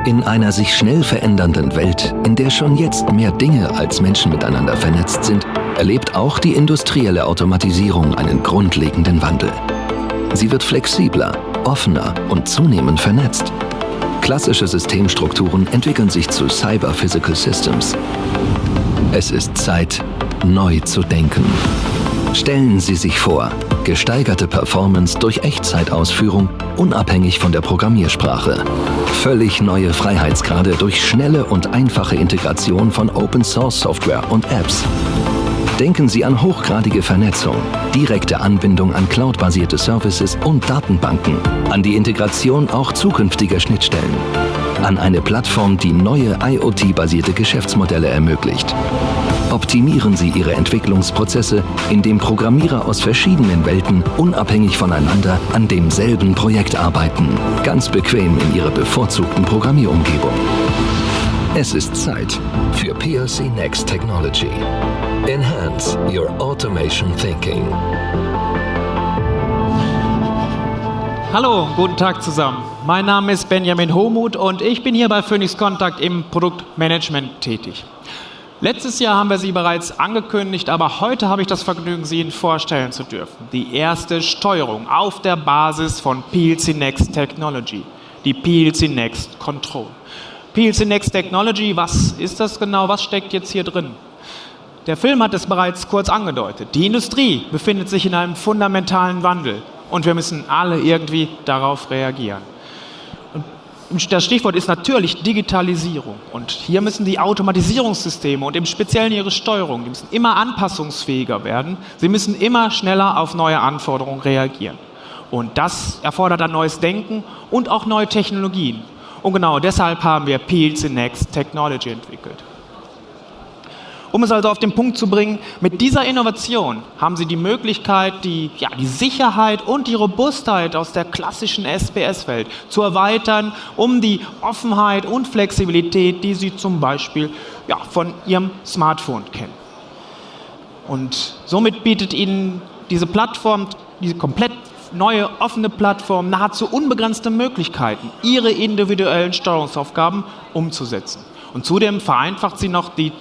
In einer sich schnell verändernden Welt, in der schon jetzt mehr Dinge als Menschen miteinander vernetzt sind, erlebt auch die industrielle Automatisierung einen grundlegenden Wandel. Sie wird flexibler, offener und zunehmend vernetzt. Klassische Systemstrukturen entwickeln sich zu Cyber-Physical Systems. Es ist Zeit, neu zu denken. Stellen Sie sich vor, gesteigerte Performance durch Echtzeitausführung, unabhängig von der Programmiersprache. Völlig neue Freiheitsgrade durch schnelle und einfache Integration von Open-Source-Software und Apps. Denken Sie an hochgradige Vernetzung, direkte Anbindung an cloud-basierte Services und Datenbanken, an die Integration auch zukünftiger Schnittstellen, an eine Plattform, die neue IoT-basierte Geschäftsmodelle ermöglicht. Optimieren Sie Ihre Entwicklungsprozesse, indem Programmierer aus verschiedenen Welten unabhängig voneinander an demselben Projekt arbeiten, ganz bequem in Ihrer bevorzugten Programmierumgebung. Es ist Zeit für PLC Next Technology. Enhance your automation thinking. Hallo, guten Tag zusammen. Mein Name ist Benjamin Homuth und ich bin hier bei Phoenix Contact im Produktmanagement tätig. Letztes Jahr haben wir Sie bereits angekündigt, aber heute habe ich das Vergnügen, Sie Ihnen vorstellen zu dürfen. Die erste Steuerung auf der Basis von PLC Next Technology, die PLC Next Control. PLC Next Technology, was ist das genau? Was steckt jetzt hier drin? Der Film hat es bereits kurz angedeutet. Die Industrie befindet sich in einem fundamentalen Wandel und wir müssen alle irgendwie darauf reagieren. Und das Stichwort ist natürlich Digitalisierung. Und hier müssen die Automatisierungssysteme und im Speziellen ihre Steuerung, die müssen immer anpassungsfähiger werden. Sie müssen immer schneller auf neue Anforderungen reagieren. Und das erfordert ein neues Denken und auch neue Technologien. Und genau deshalb haben wir PLC Next Technology entwickelt. Um es also auf den Punkt zu bringen, mit dieser Innovation haben Sie die Möglichkeit, die Sicherheit und die Robustheit aus der klassischen SPS-Welt zu erweitern, um die Offenheit und Flexibilität, die Sie zum Beispiel von Ihrem Smartphone kennen. Und somit bietet Ihnen diese Plattform, diese komplett neue offene Plattform, nahezu unbegrenzte Möglichkeiten, Ihre individuellen Steuerungsaufgaben umzusetzen. Und zudem vereinfacht sie noch die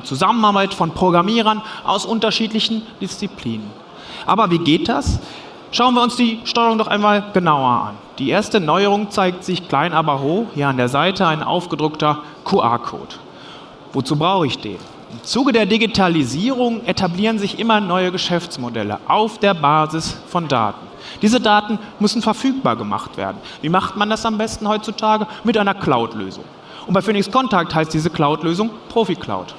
Zusammenarbeit von Programmierern aus unterschiedlichen Disziplinen. Aber wie geht das? Schauen wir uns die Steuerung doch einmal genauer an. Die erste Neuerung zeigt sich klein aber hoch. Hier an der Seite ein aufgedruckter QR-Code. Wozu brauche ich den? Im Zuge der Digitalisierung etablieren sich immer neue Geschäftsmodelle auf der Basis von Daten. Diese Daten müssen verfügbar gemacht werden. Wie macht man das am besten heutzutage? Mit einer Cloud-Lösung. Und bei Phoenix Contact heißt diese Cloud-Lösung ProfiCloud.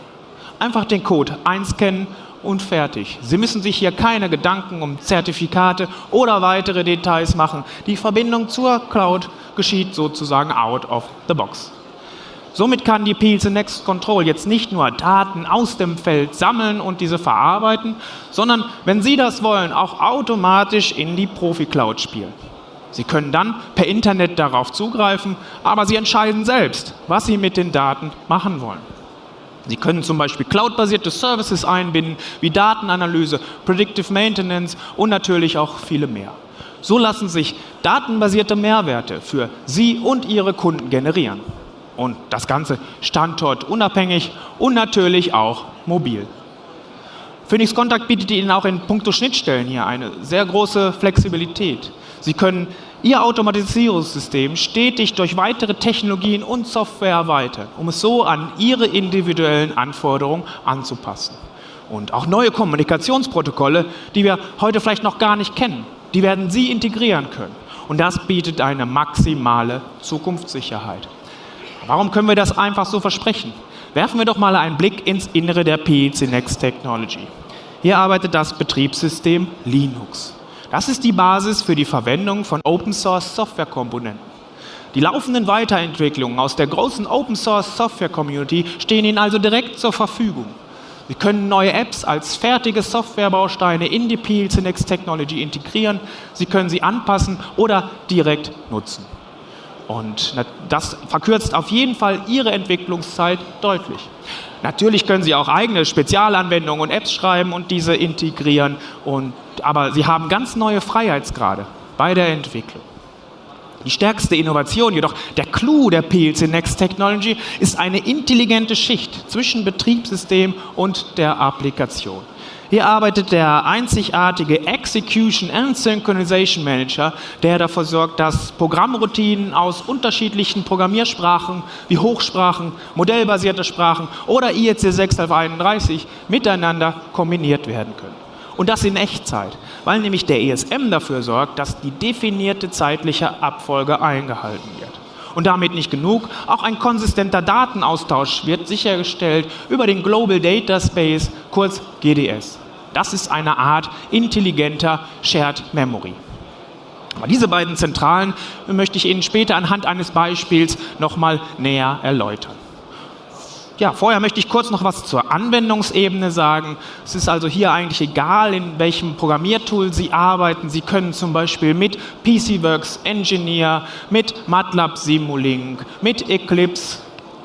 Einfach den Code einscannen und fertig. Sie müssen sich hier keine Gedanken um Zertifikate oder weitere Details machen. Die Verbindung zur Cloud geschieht sozusagen out of the box. Somit kann die PLC Next Control jetzt nicht nur Daten aus dem Feld sammeln und diese verarbeiten, sondern, wenn Sie das wollen, auch automatisch in die ProfiCloud spielen. Sie können dann per Internet darauf zugreifen, aber Sie entscheiden selbst, was Sie mit den Daten machen wollen. Sie können zum Beispiel cloudbasierte Services einbinden, wie Datenanalyse, Predictive Maintenance und natürlich auch viele mehr. So lassen sich datenbasierte Mehrwerte für Sie und Ihre Kunden generieren. Und das Ganze standortunabhängig und natürlich auch mobil. Phoenix Contact bietet Ihnen auch in puncto Schnittstellen hier eine sehr große Flexibilität. Sie können Ihr Automatisierungssystem stetig durch weitere Technologien und Software erweitern, um es so an Ihre individuellen Anforderungen anzupassen. Und auch neue Kommunikationsprotokolle, die wir heute vielleicht noch gar nicht kennen, die werden Sie integrieren können. Und das bietet eine maximale Zukunftssicherheit. Warum können wir das einfach so versprechen? Werfen wir doch mal einen Blick ins Innere der PLC Next Technology. Hier arbeitet das Betriebssystem Linux. Das ist die Basis für die Verwendung von Open-Source-Software-Komponenten. Die laufenden Weiterentwicklungen aus der großen Open-Source-Software-Community stehen Ihnen also direkt zur Verfügung. Sie können neue Apps als fertige Softwarebausteine in die PLC Next Technology integrieren. Sie können sie anpassen oder direkt nutzen. Und das verkürzt auf jeden Fall Ihre Entwicklungszeit deutlich. Natürlich können Sie auch eigene Spezialanwendungen und Apps schreiben und diese integrieren, aber Sie haben ganz neue Freiheitsgrade bei der Entwicklung. Die stärkste Innovation, jedoch der Clou der PLC Next Technology, ist eine intelligente Schicht zwischen Betriebssystem und der Applikation. Hier arbeitet der einzigartige Execution and Synchronization Manager, der dafür sorgt, dass Programmroutinen aus unterschiedlichen Programmiersprachen wie Hochsprachen, modellbasierte Sprachen oder IEC 61131 miteinander kombiniert werden können. Und das in Echtzeit, weil nämlich der ESM dafür sorgt, dass die definierte zeitliche Abfolge eingehalten wird. Und damit nicht genug, auch ein konsistenter Datenaustausch wird sichergestellt über den Global Data Space, kurz GDS. Das ist eine Art intelligenter Shared Memory. Aber diese beiden Zentralen möchte ich Ihnen später anhand eines Beispiels nochmal näher erläutern. Ja, vorher möchte ich kurz noch was zur Anwendungsebene sagen. Es ist also hier eigentlich egal, in welchem Programmiertool Sie arbeiten. Sie können zum Beispiel mit PCWorks Engineer, mit MATLAB Simulink, mit Eclipse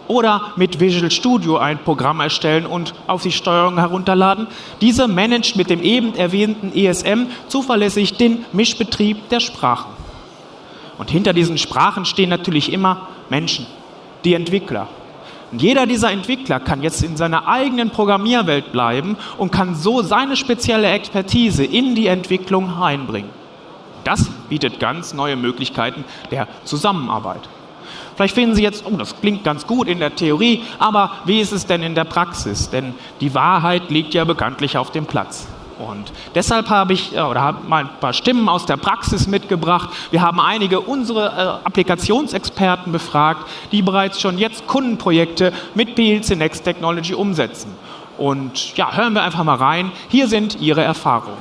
oder mit Visual Studio ein Programm erstellen und auf die Steuerung herunterladen. Diese managt mit dem eben erwähnten ESM zuverlässig den Mischbetrieb der Sprachen. Und hinter diesen Sprachen stehen natürlich immer Menschen, die Entwickler. Und jeder dieser Entwickler kann jetzt in seiner eigenen Programmierwelt bleiben und kann so seine spezielle Expertise in die Entwicklung einbringen. Das bietet ganz neue Möglichkeiten der Zusammenarbeit. Vielleicht finden Sie jetzt, oh, das klingt ganz gut in der Theorie, aber wie ist es denn in der Praxis? Denn die Wahrheit liegt ja bekanntlich auf dem Platz. Und deshalb habe mal ein paar Stimmen aus der Praxis mitgebracht. Wir haben einige unserer Applikationsexperten befragt, die bereits schon jetzt Kundenprojekte mit PLC Next Technology umsetzen. Und ja, hören wir einfach mal rein. Hier sind ihre Erfahrungen.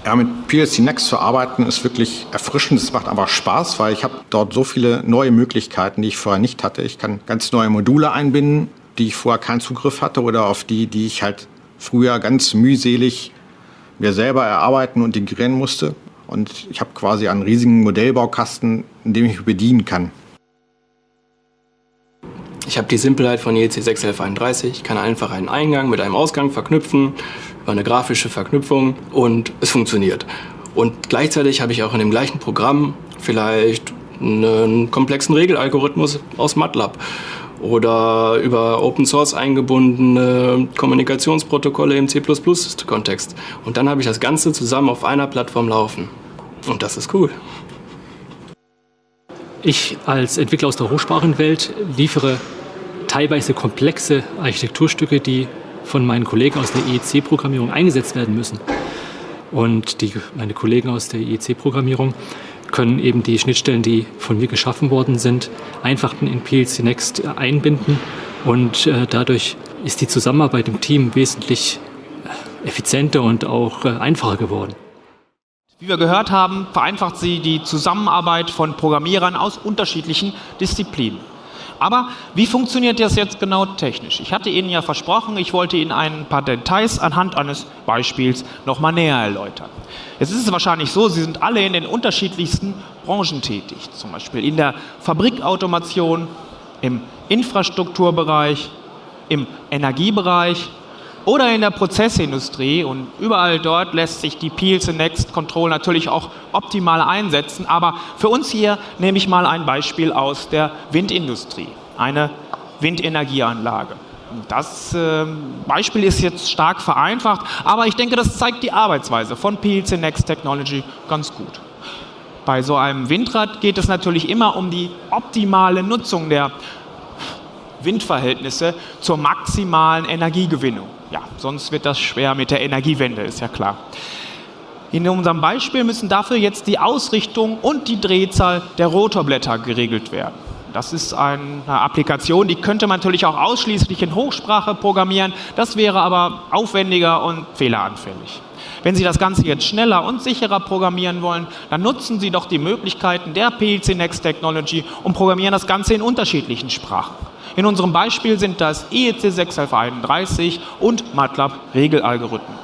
Ja, mit PLC Next zu arbeiten ist wirklich erfrischend. Es macht einfach Spaß, weil ich habe dort so viele neue Möglichkeiten, die ich vorher nicht hatte. Ich kann ganz neue Module einbinden, die ich vorher keinen Zugriff hatte oder auf die ich halt früher ganz mühselig mir selber erarbeiten und integrieren musste. Und ich habe quasi einen riesigen Modellbaukasten, in dem ich mich bedienen kann. Ich habe die Simpelheit von IEC 61131. Ich kann einfach einen Eingang mit einem Ausgang verknüpfen, über eine grafische Verknüpfung und es funktioniert. Und gleichzeitig habe ich auch in dem gleichen Programm vielleicht einen komplexen Regelalgorithmus aus MATLAB. Oder über Open Source eingebundene Kommunikationsprotokolle im C++-Kontext. Und dann habe ich das Ganze zusammen auf einer Plattform laufen. Und das ist cool. Ich als Entwickler aus der Hochsprachenwelt liefere teilweise komplexe Architekturstücke, die von meinen Kollegen aus der IEC-Programmierung eingesetzt werden müssen. Und meine Kollegen aus der IEC-Programmierung können eben die Schnittstellen, die von mir geschaffen worden sind, einfach in PLC Next einbinden. Und dadurch ist die Zusammenarbeit im Team wesentlich effizienter und auch einfacher geworden. Wie wir gehört haben, vereinfacht sie die Zusammenarbeit von Programmierern aus unterschiedlichen Disziplinen. Aber wie funktioniert das jetzt genau technisch? Ich hatte Ihnen ja versprochen, ich wollte Ihnen ein paar Details anhand eines Beispiels nochmal näher erläutern. Jetzt ist es wahrscheinlich so, Sie sind alle in den unterschiedlichsten Branchen tätig. Zum Beispiel in der Fabrikautomation, im Infrastrukturbereich, im Energiebereich oder in der Prozessindustrie. Und überall dort lässt sich die PLC Next Control natürlich auch optimal einsetzen. Aber für uns hier nehme ich mal ein Beispiel aus der Windindustrie, eine Windenergieanlage. Das Beispiel ist jetzt stark vereinfacht, aber ich denke, das zeigt die Arbeitsweise von PLC Next Technology ganz gut. Bei so einem Windrad geht es natürlich immer um die optimale Nutzung der Windverhältnisse zur maximalen Energiegewinnung. Ja, sonst wird das schwer mit der Energiewende, ist ja klar. In unserem Beispiel müssen dafür jetzt die Ausrichtung und die Drehzahl der Rotorblätter geregelt werden. Das ist eine Applikation, die könnte man natürlich auch ausschließlich in Hochsprache programmieren. Das wäre aber aufwendiger und fehleranfällig. Wenn Sie das Ganze jetzt schneller und sicherer programmieren wollen, dann nutzen Sie doch die Möglichkeiten der PLC Next Technology und programmieren das Ganze in unterschiedlichen Sprachen. In unserem Beispiel sind das IEC 61131 und MATLAB Regelalgorithmen.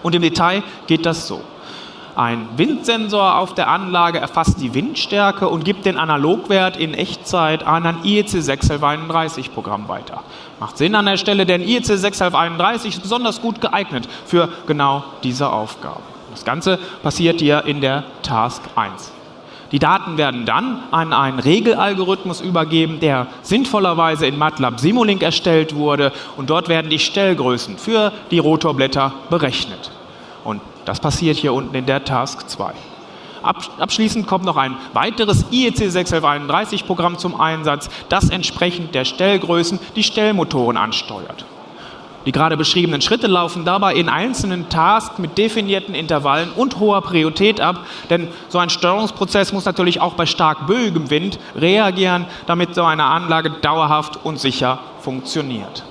Und im Detail geht das so. Ein Windsensor auf der Anlage erfasst die Windstärke und gibt den Analogwert in Echtzeit an ein IEC 61131 Programm weiter. Macht Sinn an der Stelle, denn IEC 61131 ist besonders gut geeignet für genau diese Aufgabe. Das Ganze passiert hier in der Task 1. Die Daten werden dann an einen Regelalgorithmus übergeben, der sinnvollerweise in MATLAB Simulink erstellt wurde, und dort werden die Stellgrößen für die Rotorblätter berechnet. Und das passiert hier unten in der Task 2. Abschließend kommt noch ein weiteres IEC 61131 Programm zum Einsatz, das entsprechend der Stellgrößen die Stellmotoren ansteuert. Die gerade beschriebenen Schritte laufen dabei in einzelnen Tasks mit definierten Intervallen und hoher Priorität ab, denn so ein Steuerungsprozess muss natürlich auch bei stark böigem Wind reagieren, damit so eine Anlage dauerhaft und sicher funktioniert.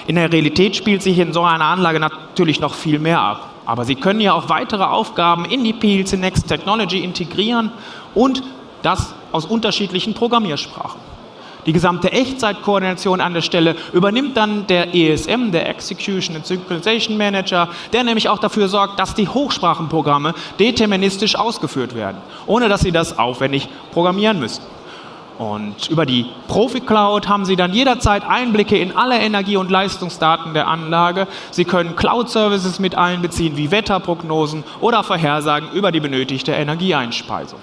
In der Realität spielt sich in so einer Anlage natürlich noch viel mehr ab, aber Sie können ja auch weitere Aufgaben in die PLC Next Technology integrieren und das aus unterschiedlichen Programmiersprachen. Die gesamte Echtzeitkoordination an der Stelle übernimmt dann der ESM, der Execution and Synchronization Manager, der nämlich auch dafür sorgt, dass die Hochsprachenprogramme deterministisch ausgeführt werden, ohne dass Sie das aufwendig programmieren müssen. Und über die Profi-Cloud haben Sie dann jederzeit Einblicke in alle Energie- und Leistungsdaten der Anlage. Sie können Cloud-Services mit einbeziehen, wie Wetterprognosen oder Vorhersagen über die benötigte Energieeinspeisung.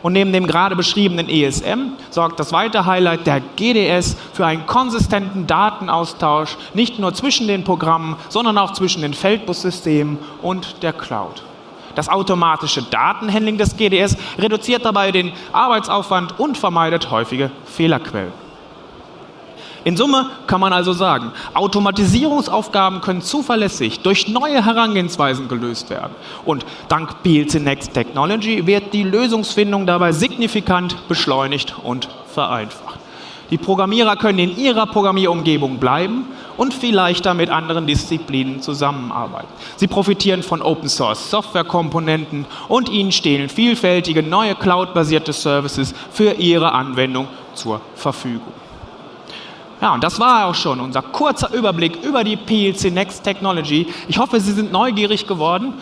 Und neben dem gerade beschriebenen ESM sorgt das weitere Highlight der GDS für einen konsistenten Datenaustausch, nicht nur zwischen den Programmen, sondern auch zwischen den Feldbus-Systemen und der Cloud. Das automatische Datenhandling des GDS reduziert dabei den Arbeitsaufwand und vermeidet häufige Fehlerquellen. In Summe kann man also sagen, Automatisierungsaufgaben können zuverlässig durch neue Herangehensweisen gelöst werden. Und dank PLC Next Technology wird die Lösungsfindung dabei signifikant beschleunigt und vereinfacht. Die Programmierer können in ihrer Programmierumgebung bleiben und viel leichter mit anderen Disziplinen zusammenarbeiten. Sie profitieren von Open-Source-Software-Komponenten und ihnen stehen vielfältige neue Cloud-basierte Services für ihre Anwendung zur Verfügung. Ja, und das war auch schon unser kurzer Überblick über die PLC Next Technology. Ich hoffe, Sie sind neugierig geworden.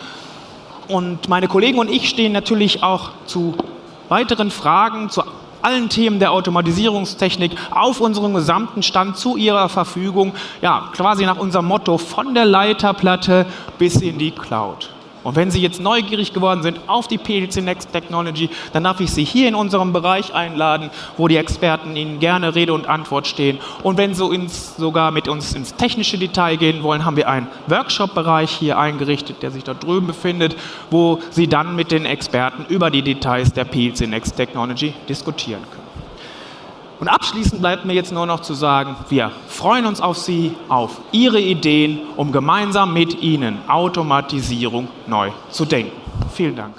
Und meine Kollegen und ich stehen natürlich auch zu weiteren Fragen, zu allen Themen der Automatisierungstechnik auf unserem gesamten Stand zu Ihrer Verfügung. Ja, quasi nach unserem Motto von der Leiterplatte bis in die Cloud. Und wenn Sie jetzt neugierig geworden sind auf die PLC Next Technology, dann darf ich Sie hier in unserem Bereich einladen, wo die Experten Ihnen gerne Rede und Antwort stehen. Und wenn Sie sogar mit uns ins technische Detail gehen wollen, haben wir einen Workshop-Bereich hier eingerichtet, der sich da drüben befindet, wo Sie dann mit den Experten über die Details der PLC Next Technology diskutieren können. Und abschließend bleibt mir jetzt nur noch zu sagen, wir freuen uns auf Sie, auf Ihre Ideen, um gemeinsam mit Ihnen Automatisierung neu zu denken. Vielen Dank.